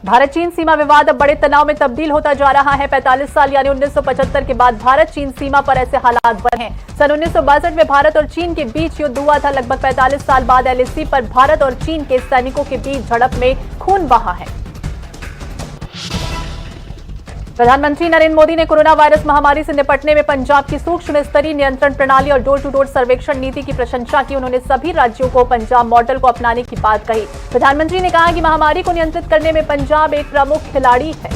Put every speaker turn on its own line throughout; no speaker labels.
भारत चीन सीमा विवाद अब बड़े तनाव में तब्दील होता जा रहा है। 45 साल यानी 1975 के बाद भारत चीन सीमा पर ऐसे हालात बने हैं। सन 1962 में भारत और चीन के बीच युद्ध हुआ था। लगभग 45 साल बाद एलएसी पर भारत और चीन के सैनिकों के बीच झड़प में खून बहा है। प्रधानमंत्री नरेंद्र मोदी ने कोरोना वायरस महामारी से निपटने में पंजाब की सूक्ष्म स्तरीय नियंत्रण प्रणाली और डोर टू डोर सर्वेक्षण नीति की प्रशंसा की। उन्होंने सभी राज्यों को पंजाब मॉडल को अपनाने की बात कही। प्रधानमंत्री ने कहा कि महामारी को नियंत्रित करने में पंजाब एक प्रमुख खिलाड़ी है।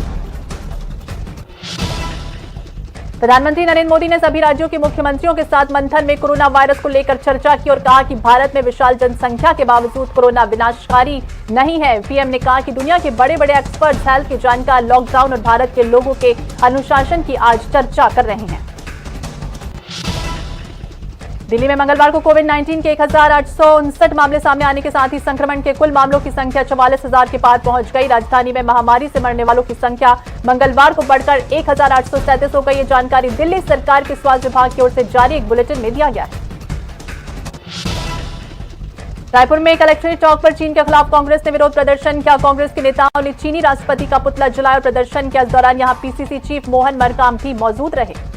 प्रधानमंत्री नरेंद्र मोदी ने सभी राज्यों के मुख्यमंत्रियों के साथ मंथन में कोरोना वायरस को लेकर चर्चा की और कहा कि भारत में विशाल जनसंख्या के बावजूद कोरोना विनाशकारी नहीं है। पीएम ने कहा कि दुनिया के बड़े बड़े एक्सपर्ट, हेल्थ के जानकार लॉकडाउन और भारत के लोगों के अनुशासन की आज चर्चा कर रहे हैं। दिल्ली में मंगलवार को कोविड-19 के 1859 मामले सामने आने के साथ ही संक्रमण के कुल मामलों की संख्या 44,000 के पार पहुंच गई। राजधानी में महामारी से मरने वालों की संख्या मंगलवार को बढ़कर 1837 हो गई। ये जानकारी दिल्ली सरकार के स्वास्थ्य विभाग की ओर से जारी एक बुलेटिन में दिया गया है। रायपुर में कलेक्ट्रेट चौक पर चीन के खिलाफ कांग्रेस ने विरोध प्रदर्शन किया। कांग्रेस के नेताओं ने चीनी राष्ट्रपति का पुतला जलाया और प्रदर्शन किया। इस दौरान यहां पीसीसी चीफ मोहन मरकाम भी मौजूद रहे।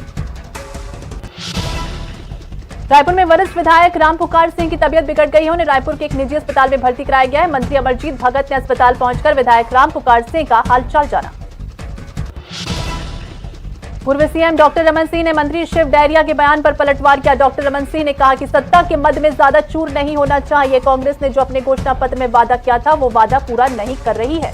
रायपुर में वरिष्ठ विधायक रामपुकार सिंह की तबीयत बिगड़ गई है। उन्हें रायपुर के एक निजी अस्पताल में भर्ती कराया गया है। मंत्री अमरजीत भगत ने अस्पताल पहुंचकर विधायक रामपुकार सिंह का हालचाल जाना। पूर्व सीएम डॉक्टर रमन सिंह ने मंत्री शिव डैरिया के बयान पर पलटवार किया। डॉक्टर रमन सिंह ने कहा कि सत्ता के मद में ज्यादा चूर नहीं होना चाहिए। कांग्रेस ने जो अपने घोषणा पत्र में वादा किया था वो वादा पूरा नहीं कर रही है।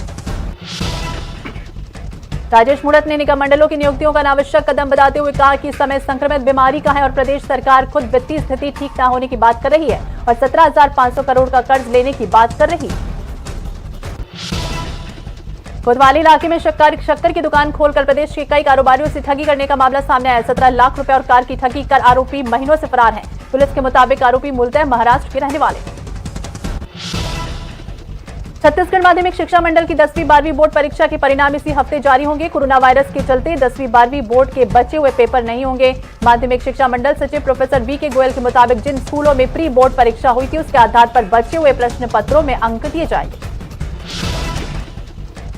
राजेश मूणत ने निगम मंडलों की नियुक्तियों का अनावश्यक कदम बताते हुए कहा कि इस समय संक्रमित बीमारी का है और प्रदेश सरकार खुद वित्तीय स्थिति ठीक न होने की बात कर रही है और 17,500 करोड़ का कर्ज लेने की बात कर रही है। कोतवाली इलाके में शक्कर की दुकान खोलकर प्रदेश के कई कारोबारियों से ठगी करने का मामला सामने आया। 17 लाख रुपए और कार की ठगी कर आरोपी महीनों से फरार है। पुलिस के मुताबिक आरोपी मूलतः महाराष्ट्र के रहने वाले। छत्तीसगढ़ माध्यमिक शिक्षा मंडल की 10वीं 12वीं बोर्ड परीक्षा के परिणाम इसी हफ्ते जारी होंगे। कोरोना वायरस के चलते 10वीं 12वीं बोर्ड के बचे हुए पेपर नहीं होंगे। माध्यमिक शिक्षा मंडल सचिव प्रोफेसर वी के गोयल के मुताबिक जिन स्कूलों में प्री बोर्ड परीक्षा हुई थी उसके आधार पर बचे हुए प्रश्न पत्रों में अंक दिए जाएंगे।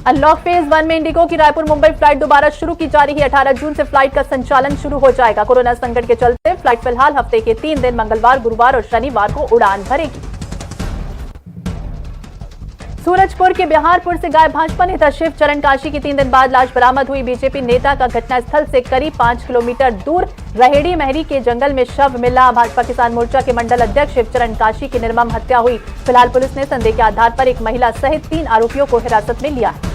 अनलॉक फेज 1 में इंडिगो की रायपुर मुंबई फ्लाइट दोबारा शुरू की जा रही है। 18 जून से फ्लाइट का संचालन शुरू हो जाएगा। कोरोना संकट के चलते फ्लाइट फिलहाल हफ्ते के 3 दिन मंगलवार, गुरुवार और शनिवार को उड़ान भरेगी। सूरजपुर के बिहारपुर से गायब भाजपा नेता शिव चरण काशी की 3 दिन बाद लाश बरामद हुई। बीजेपी नेता का घटनास्थल से करीब 5 किलोमीटर दूर रहेड़ी महरी के जंगल में शव मिला। भाजपा किसान मोर्चा के मंडल अध्यक्ष शिव चरण काशी की निर्मम हत्या हुई। फिलहाल पुलिस ने संदेह के आधार पर एक महिला सहित 3 आरोपियों को हिरासत में लिया है।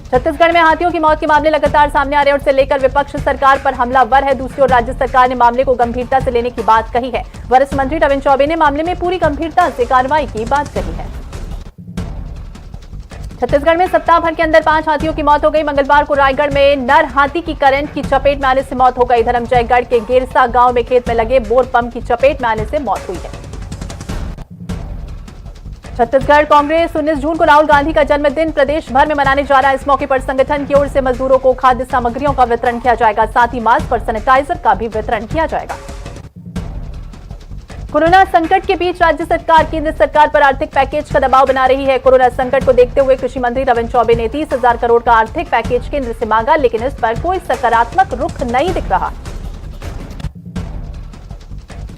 छत्तीसगढ़ में हाथियों की मौत के मामले लगातार सामने आ रहे हैं और इसे लेकर विपक्ष सरकार पर हमलावर है। दूसरी ओर राज्य सरकार ने मामले को गंभीरता से लेने की बात कही है। वरिष्ठ मंत्री रविंद्र चौबे ने मामले में पूरी गंभीरता से कार्रवाई की बात कही है। छत्तीसगढ़ में सप्ताह भर के अंदर 5 हाथियों की मौत हो गई। मंगलवार को रायगढ़ में नर हाथी की करंट की चपेट में आने से मौत हो गई। धर्मजयगढ़ के गेरसा गांव में खेत में लगे बोर पंप की चपेट में आने से मौत हुई है। छत्तीसगढ़ कांग्रेस 19 जून को राहुल गांधी का जन्मदिन प्रदेश भर में मनाने जा रहा है। इस मौके पर संगठन की ओर से मजदूरों को खाद्य सामग्रियों का वितरण किया जाएगा। साथ ही मास्क और सैनिटाइजर का भी वितरण किया जाएगा। कोरोना संकट के बीच राज्य सरकार केंद्र सरकार पर आर्थिक पैकेज का दबाव बना रही है। कोरोना संकट को देखते हुए कृषि मंत्री रविंद्र चौबे ने 30,000 करोड़ का आर्थिक पैकेज केंद्र से मांगा, लेकिन इस पर कोई सकारात्मक रुख नहीं दिख रहा।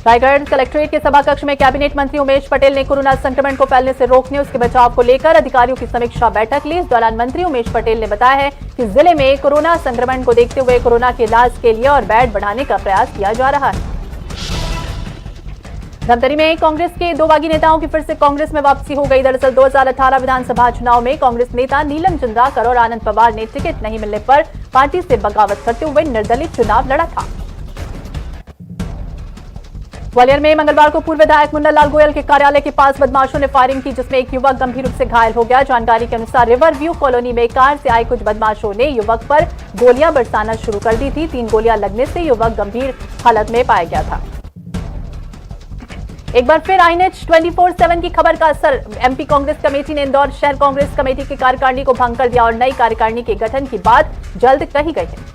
रायगढ़ कलेक्ट्रेट के सभा कक्ष में कैबिनेट मंत्री उमेश पटेल ने कोरोना संक्रमण को फैलने से रोकने उसके बचाव को लेकर अधिकारियों की समीक्षा बैठक ली। इस दौरान मंत्री उमेश पटेल ने बताया है कि जिले में कोरोना संक्रमण को देखते हुए कोरोना के इलाज के लिए और बेड बढ़ाने का प्रयास किया जा रहा है। धमतरी में कांग्रेस के 2 बागी नेताओं की फिर से कांग्रेस में वापसी हो गई। दरअसल 2018 विधानसभा चुनाव में कांग्रेस नेता नीलम चंद्राकर और आनंद पवार ने टिकट नहीं मिलने पर पार्टी से बगावत करते हुए निर्दलीय चुनाव लड़ा था। ग्वालियर में मंगलवार को पूर्व विधायक मुन्ना लाल गोयल के कार्यालय के पास बदमाशों ने फायरिंग की, जिसमें एक युवक गंभीर रूप से घायल हो गया। जानकारी के अनुसार रिवर व्यू कॉलोनी में कार से आए कुछ बदमाशों ने युवक पर गोलियां बरसाना शुरू कर दी थी। 3 गोलियां लगने से युवक गंभीर हालत में पाया गया था। एक बार फिर INH 24/7 की खबर का असर। एमपी कांग्रेस कमेटी ने इंदौर शहर कांग्रेस कमेटी की कार्यकारिणी को भंग कर दिया और नई कार्यकारिणी के गठन की बात जल्द कही गई है।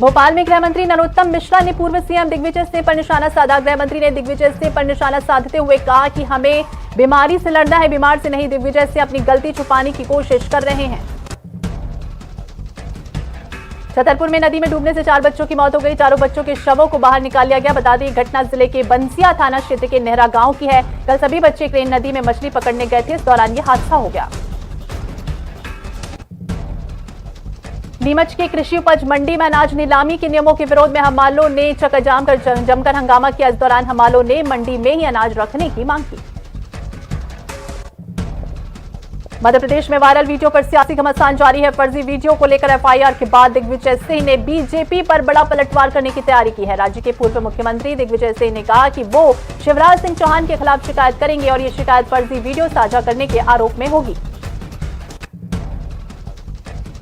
भोपाल में गृह मंत्री नरोत्तम मिश्रा ने पूर्व सीएम दिग्विजय सिंह पर निशाना साधा। गृह मंत्री ने दिग्विजय सिंह पर निशाना साधते हुए कहा कि हमें बीमारी से लड़ना है, बीमार से नहीं। दिग्विजय सिंह अपनी गलती छुपाने की कोशिश कर रहे हैं। छतरपुर में नदी में डूबने से 4 बच्चों की मौत हो गई। चारों बच्चों के शवों को बाहर निकाल लिया गया। बता दें घटना जिले के बंसिया थाना क्षेत्र के नेहरा गांव की है। कल सभी बच्चे क्रेन नदी में मछली पकड़ने गए थे, इस दौरान ये हादसा हो गया। नीमच के कृषि उपज मंडी में अनाज नीलामी के नियमों के विरोध में हमालों ने चक्काजाम कर जमकर हंगामा किया। इस दौरान हमालों ने मंडी में ही अनाज रखने की मांग की। मध्य प्रदेश में वायरल वीडियो पर सियासी घमासान जारी है। फर्जी वीडियो को लेकर एफआईआर के बाद दिग्विजय सिंह ने बीजेपी पर बड़ा पलटवार करने की तैयारी की है। राज्य के पूर्व मुख्यमंत्री दिग्विजय सिंह ने कहा कि वो शिवराज सिंह चौहान के खिलाफ शिकायत करेंगे और ये शिकायत फर्जी वीडियो साझा करने के आरोप में होगी।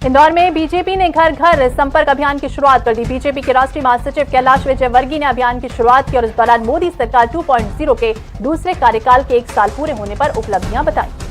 इंदौर में बीजेपी ने घर घर संपर्क अभियान की शुरुआत कर दी। बीजेपी के राष्ट्रीय महासचिव कैलाश विजयवर्गीय ने अभियान की शुरुआत की और इस दौरान मोदी सरकार 2.0 के दूसरे कार्यकाल के 1 साल पूरे होने पर उपलब्धियां बताई।